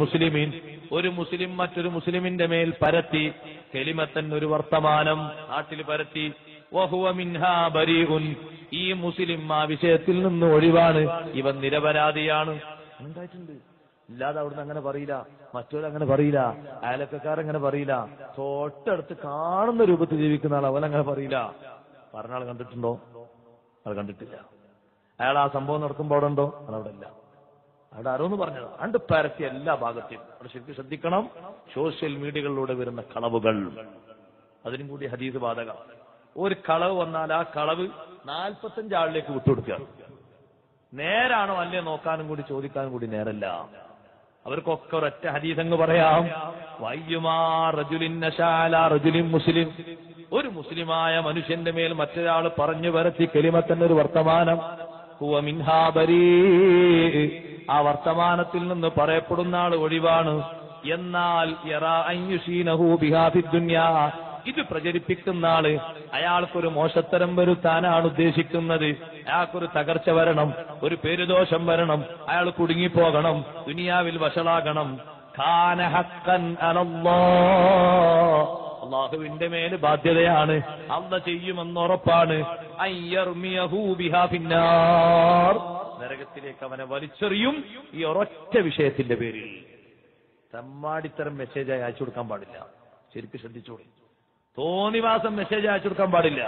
മുസ്ലിമീൻ, ഒരു മുസ്ലിം മറ്റൊരു മുസ്ലിമിന്റെ മേൽ പരത്തി കലിമത്തൻ, ഒരു വർത്തമാനം നാട്ടിൽ പരത്തി, വഹുവ മിൻഹാ ബരീഉൻ, ഈ മുസ്ലിം ആ വിഷയത്തിൽ നിന്ന് ഒഴിവാണ്, ഇവൻ നിരപരാധിയാണ്. ഉണ്ടായിട്ടുണ്ട്. ഇല്ലാതെ അവിടുന്ന് അങ്ങനെ പറയില്ല, മറ്റൊരങ്ങനെ പറയില്ല, അയലക്കാരങ്ങനെ പറയില്ല, തൊട്ടടുത്ത് കാണുന്ന രൂപത്തിൽ ജീവിക്കുന്ന ആൾ അവനങ്ങനെ പറയില്ല. പറഞ്ഞ ആൾ കണ്ടിട്ടുണ്ടോ? അത് കണ്ടിട്ടില്ല. അയാൾ ആ സംഭവം നടക്കുമ്പോൾ അവിടെ ഉണ്ടോ? അതവിടെ ഇല്ല. അവിടെ ആരോന്ന് പറഞ്ഞത് അണ്ട് പരത്തി എല്ലാ ഭാഗത്തെയും. അവിടെ ശരിക്കും ശ്രദ്ധിക്കണം. സോഷ്യൽ മീഡിയകളിലൂടെ വരുന്ന കളവുകൾ, അതിനും കൂടി ഹദീസ് ബാധക. ഒരു കളവ് വന്നാൽ ആ കളവ് 45 ആളിലേക്ക് വിട്ടുകൊടുക്കുക. നേരാണോ അല്ലേ നോക്കാനും കൂടി ചോദിക്കാനും കൂടി നേരല്ല. അവർക്കൊക്കെ ഒരൊറ്റ ഹദീസങ്ങ് പറയാം. മുസ്ലിം, ഒരു മുസ്ലിമായ മനുഷ്യന്റെ മേൽ മറ്റൊരാൾ പറഞ്ഞു വരത്തി കലിമത്തന്നെ ഒരു വർത്തമാനം, ഹുവ മിൻഹാ ബരീ, ആ വർത്തമാനത്തിൽ നിന്ന് പറയപ്പെടുന്ന ആൾ ഒഴിവാണ്. എന്നാൽ യറാ അയ്യുശീനഹു ബിഹാ ഫിദ്ദുനിയാ, ഇത് പ്രചരിപ്പിക്കുന്ന ആള് അയാൾക്കൊരു മോശത്തരം വരുത്താനാണ് ഉദ്ദേശിക്കുന്നത്. അയാൾക്കൊരു തകർച്ച വരണം, ഒരു പേരുദോഷം വരണം, അയാൾ കുടുങ്ങിപ്പോകണം, ദുനിയാവിൽ വഷളാകണം. കാന ഹഖൻ അലല്ലാഹ്, അല്ലാഹുവിന്റെ മേൽ ബാധ്യതയാണ്, അല്ലാഹ് ചെയ്യുമെന്ന് ഉറപ്പാണ്. അയ്യർമിയഹു ബിഹാ ഫിന്നാർ, നരകത്തിലേക്ക് അവനെ വലിച്ചെറിയും ഈ ഒരൊറ്റ വിഷയത്തിന്റെ പേരിൽ. തമ്മാടിത്തരം മെസ്സേജായി അയച്ചു കൊടുക്കാൻ പാടില്ല. ശരിക്കും ശ്രദ്ധിച്ചോളൂ. തോന്നിവാസം മെസ്സേജ് അയച്ചു കൊടുക്കാൻ പാടില്ല.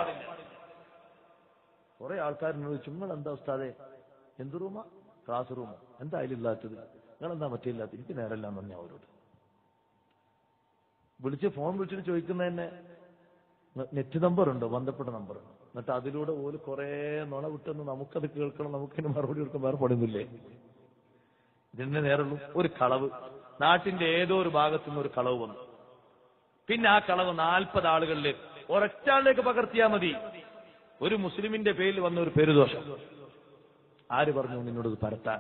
കുറെ ആൾക്കാരിനോട് ചുമ്മാ എന്താ ഉസ്താദെ, എന്ത് റൂമാ? ക്ലാസ് റൂമോ? എന്താ അതിലില്ലാത്തത്? നിങ്ങളെന്താ മറ്റില്ലാത്തത്? എനിക്ക് നേരമില്ലാന്ന് പറഞ്ഞ അവരോട് ഫോൺ വിളിച്ചിട്ട് ചോദിക്കുന്ന തന്നെ നെറ്റ് നമ്പർ ഉണ്ടോ, ബന്ധപ്പെട്ട നമ്പർ. എന്നിട്ട് അതിലൂടെ ഓല് കുറെ നുണ വിട്ടെന്ന് നമുക്കത് കേൾക്കണം, നമുക്കിന് മറുപടി കൊടുക്കാൻ വേറെ പണിയൊന്നുമില്ലേ? ഇതിന്റെ നേരുള്ളൂ. ഒരു കളവ് നാട്ടിന്റെ ഏതോ ഒരു ഭാഗത്തുനിന്ന് ഒരു കളവ് വന്നു. പിന്നെ ആ കളവ് 40 ആളുകളിലേക്ക്, ഒരൊറ്റ ആളിലേക്ക് പകർത്തിയാൽ മതി. ഒരു മുസ്ലിമിന്റെ പേരിൽ വന്ന ഒരു പേരുദോഷം. ആര് പറഞ്ഞു നിന്നോട് ഇത് പരത്താൻ?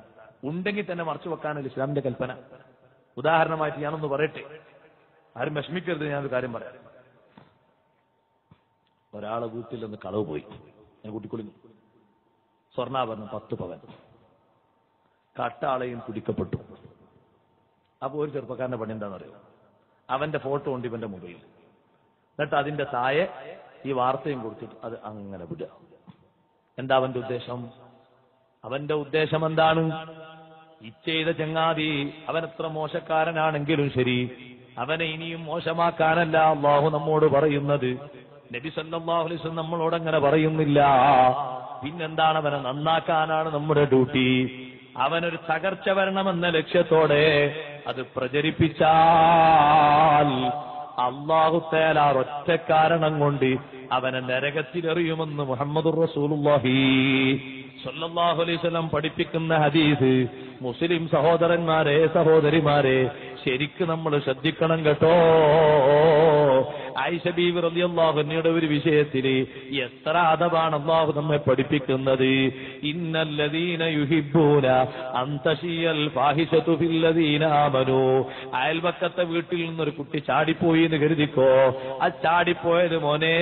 ഉണ്ടെങ്കിൽ തന്നെ മറച്ചു വെക്കാനല്ല ഇസ്ലാമിന്റെ കൽപ്പന. ഉദാഹരണമായിട്ട് ഞാനൊന്ന് പറയട്ടെ, ആരും വിഷമിക്കരുത്, ഞാനൊരു കാര്യം പറയാം. ഒരാളെ വീട്ടിൽ നിന്ന് കളവ് പോയി, ഞാൻ കൂട്ടിക്കൊള്ളിഞ്ഞു. സ്വർണ്ണാഭരണം 10 പവൻ, കട്ടാളയും പിടിക്കപ്പെട്ടു. അപ്പൊ ഒരു ചെറുപ്പക്കാരന്റെ പണി എന്താണെന്നറിയോ? അവന്റെ ഫോട്ടോ ഉണ്ട് ഇവന്റെ മൊബൈലിൽ. എന്നിട്ട് അതിന്റെ താഴെ ഈ വാർത്തയും കൊടുത്തിട്ട് അത് അങ്ങനെ വിടുക. എന്താ അവന്റെ ഉദ്ദേശം? അവന്റെ ഉദ്ദേശം എന്താണ്? ഈ ചെയ്ത ചങ്ങാതി അവനെത്ര മോശക്കാരനാണെങ്കിലും ശരി, അവനെ ഇനിയും മോശമാക്കാനല്ല അല്ലാഹു നമ്മോട് പറയുന്നത്. നബി സല്ലല്ലാഹു അലൈഹി വസല്ലം നമ്മളോട് അങ്ങനെ പറയുന്നില്ല. പിന്നെന്താണ്? അവനെ നന്നാക്കാനാണ് നമ്മുടെ ഡ്യൂട്ടി. അവനൊരു തകർച്ച വരണമെന്ന ലക്ഷ്യത്തോടെ അത് പ്രചരിപ്പിച്ചാൽ അല്ലാഹു തആല ഒറ്റ കാരണം കൊണ്ട് അവനെ നരകത്തിലെറിയുമെന്ന് മുഹമ്മദുർ റസൂലുള്ളാഹി സ്വല്ലല്ലാഹു അലൈഹി വസല്ലം പഠിപ്പിക്കുന്ന ഹദീസ്. മുസ്ലിം സഹോദരന്മാരെ, സഹോദരിമാരെ, ശരിക്ക് നമ്മൾ ശ്രദ്ധിക്കണം കേട്ടോ. ആയിഷ ബീവി റളിയല്ലാഹു അൻഹയുടെ ഒരു വിഷയത്തില് എത്ര അദബാണ് അല്ലാഹു നമ്മെ പഠിപ്പിക്കുന്നത്. ഇന്നല്ലദീന യുഹിബ്ബൂന അൻ തശിയൽ ഫാഹിശതു ഫില്ലദീന ആമനൂ. അയൽവക്കത്തെ വീട്ടിൽ നിന്നൊരു കുട്ടി ചാടിപ്പോയി എന്ന് കരുതിക്കോ. ആ ചാടിപ്പോയത് മോനെ,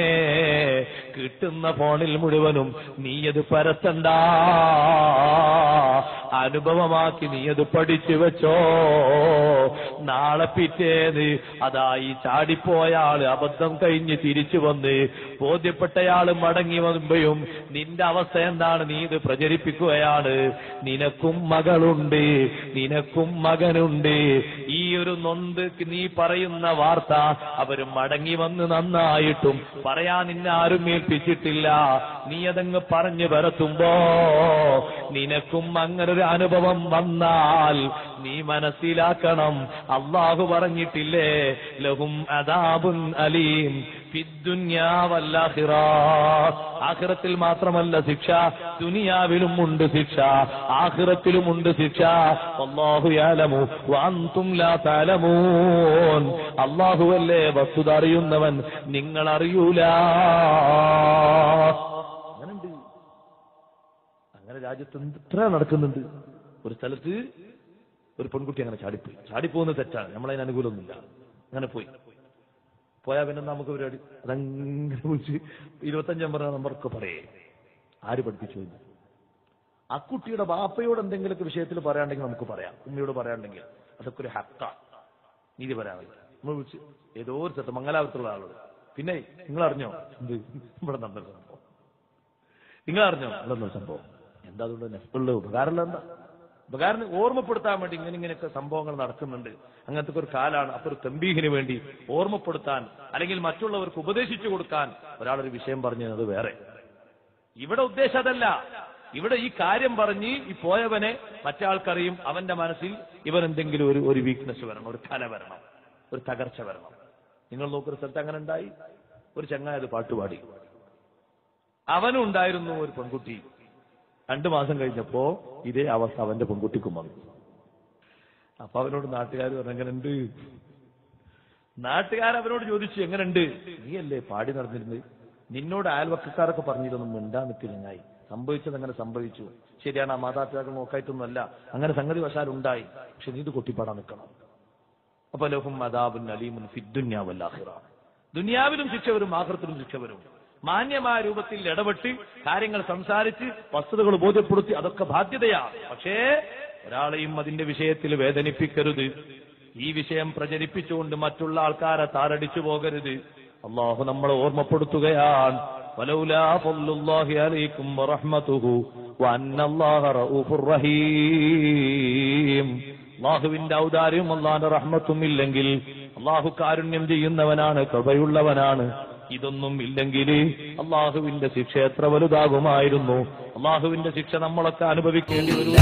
കിട്ടുന്ന ഫോണിൽ മുഴുവനും നീയത് പരത്തണ്ട, അനുഭവമാക്കി നീയത് പഠിച്ചു വെച്ചോ. നാളെ പിറ്റേന്ന് അതാ ഈ ചാടിപ്പോയ ആള് അബദ്ധം കഴിഞ്ഞ് തിരിച്ചു വന്ന് ബോധ്യപ്പെട്ടയാള് മടങ്ങി വരുമ്പോഴും നിന്റെ അവസ്ഥ എന്താണ്? നീ ഇത് പ്രചരിപ്പിക്കുകയാണ്. നിനക്കും മകളുണ്ട്, നിനക്കും മകനുണ്ട്. ഈ ഒരു നൊന്ത് നീ പറയുന്ന വാർത്ത അവര് മടങ്ങി വന്ന് നന്നായിട്ടും പറയാൻ നിന്നെ ആരും ഏൽപ്പിച്ചിട്ടില്ല. നീ അതങ്ങ് പറഞ്ഞു പരത്തുമ്പോ നിനക്കും അങ്ങനൊരു അനുഭവം വന്നാൽ നീ മനസ്സിലാക്കണം, അല്ലാഹു പറഞ്ഞിട്ടില്ലേ, ലഹും അദാബുൻ അലീം ഫിദ്ദുനിയാ വൽ ആഖിറ. ആഖിറത്തിൽ മാത്രമല്ല ശിക്ഷ, ദുനിയാവിലും ഉണ്ട് ശിക്ഷ, ആഖിറത്തിലും ഉണ്ട് ശിക്ഷ. അല്ലാഹു യഅലമു വഅൻതും ലാ തഅലമൂൻ. അല്ലാഹുവല്ലേ വസ്തുത അറിയുന്നവൻ, നിങ്ങൾ അറിയൂല. അങ്ങനെയുണ്ട്. അങ്ങനെ രാജ്യത്ത് എത്ര നടക്കുന്നുണ്ട്. ഒരു സ്ഥലത്ത് ഒരു പെൺകുട്ടി അങ്ങനെ ചാടിപ്പോകുന്നത് തെറ്റാണ്, നമ്മളതിന് അനുകൂലമൊന്നുമില്ല. അങ്ങനെ പോയാൽ പിന്നെ നമുക്ക് പരിപാടി അതങ്ങനെ വിളിച്ച് 25 നമ്പറൊക്കെ പറയേ. ആര് പഠിപ്പിച്ചു? ആ കുട്ടിയുടെ ബാപ്പയോട് എന്തെങ്കിലുമൊക്കെ വിഷയത്തിൽ പറയാണ്ടെങ്കിൽ നമുക്ക് പറയാം, ഉമ്മയോട് പറയാണ്ടെങ്കിൽ അതൊക്കെ ഒരു ഹക്കാണ്, നീതി പറയാറില്ല. നമ്മൾ വിളിച്ച് ഏതോ ഒരു സ്ഥലത്ത് മംഗലാപുരത്തുള്ള ആളോട്, പിന്നെ നിങ്ങൾ അറിഞ്ഞോ എന്ത് ഇവിടെ നടന്നൊരു സംഭവം, നിങ്ങൾ അറിഞ്ഞോ ഇവിടെ സംഭവം എന്താ, അതുകൊണ്ട് നെഫ്റ്റുള്ള ഉപകാരമുള്ള എന്താ, ഉപകാരം ഓർമ്മപ്പെടുത്താൻ വേണ്ടി ഇങ്ങനെയൊക്കെ സംഭവങ്ങൾ നടക്കുന്നുണ്ട്, അങ്ങനത്തെ ഒരു കാലാണ്. അപ്പൊ ഒരു തമ്പീഹിന് വേണ്ടി ഓർമ്മപ്പെടുത്താൻ അല്ലെങ്കിൽ മറ്റുള്ളവർക്ക് ഉപദേശിച്ചു കൊടുക്കാൻ ഒരാളൊരു വിഷയം പറഞ്ഞത് വേറെ. ഇവിടെ ഉദ്ദേശം അതല്ല. ഇവിടെ ഈ കാര്യം പറഞ്ഞ് ഈ പോയവനെ മറ്റാൾക്കറിയും, അവന്റെ മനസ്സിൽ ഇവൻ എന്തെങ്കിലും ഒരു വീക്ക്നെസ് വരണം, ഒരു കല വരണം, ഒരു തകർച്ച വരണം. നിങ്ങൾ നോക്കുന്ന സ്ഥലത്ത് അങ്ങനെ ഉണ്ടായി. ഒരു ചങ്ങായത് പാട്ടുപാടി, അവനും ഉണ്ടായിരുന്നു ഒരു പെൺകുട്ടി. 2 മാസം കഴിഞ്ഞപ്പോ ഇതേ അവസ്ഥ അവന്റെ പെൺകുട്ടിക്കും വന്നു. അപ്പൊ അവനോട് നാട്ടുകാർ പറഞ്ഞു എങ്ങനെയുണ്ട്, നാട്ടുകാരവനോട് ചോദിച്ചു എങ്ങനെയുണ്ട്, നീയല്ലേ പാടി നടന്നിരുന്നത്, നിന്നോട് അയൽവക്കക്കാരൊക്കെ പറഞ്ഞിരുന്നു മിണ്ടാ നിൽക്കില്ലായി, സംഭവിച്ചത് അങ്ങനെ സംഭവിച്ചു, ശരിയാണ്, ആ മാതാപിതാക്കൾ നോക്കായിട്ടൊന്നുമല്ല, അങ്ങനെ സംഗതി വശാൽ ഉണ്ടായി, പക്ഷെ നീ ഇത് കൊട്ടിപ്പാടാൻ നിൽക്കണം. അപ്പൊ ലഹും അദാബുൻ അലീമുൻ ഫിദ്ദുനിയ വൽ ആഖിറ, ദുനിയാവിലും ശിക്ഷ വരും ആഖിറത്തിലും ശിക്ഷ വരും. മാന്യമായ രൂപത്തിൽ ഇടപെട്ട് കാര്യങ്ങൾ സംസാരിച്ച് വസ്തുതകൾ ബോധ്യപ്പെടുത്തി അതൊക്കെ ബാധ്യതയാണ്. പക്ഷേ ഒരാളെയും അതിന്റെ വിഷയത്തിൽ വേദനിപ്പിക്കരുത്. ഈ വിഷയം പ്രചരിപ്പിച്ചുകൊണ്ട് മറ്റുള്ള ആൾക്കാരെ താറടിച്ചു പോകരുത്. അള്ളാഹു നമ്മളെ ഓർമ്മപ്പെടുത്തുകയാണ്, വലൗലാ ഫദ്ലുല്ലാഹി അലൈക്കും വറഹ്മതുഹു വഅന്നല്ലാഹ റഊഫുർ റഹീം. അള്ളാഹുവിന്റെ ഔദാര്യവും അള്ളാന്റെ റഹ്മത്തും ഇല്ലെങ്കിൽ, അള്ളാഹു കാരുണ്യം ചെയ്യുന്നവനാണ്, കൃപയുള്ളവനാണ്, ഇതൊന്നും ഇല്ലെങ്കിൽ അള്ളാഹുവിന്റെ ശിക്ഷ എത്ര വലുതാകുമായിരുന്നു. അള്ളാഹുവിന്റെ ശിക്ഷ നമ്മളൊക്കെ അനുഭവിക്കേണ്ടി വരും.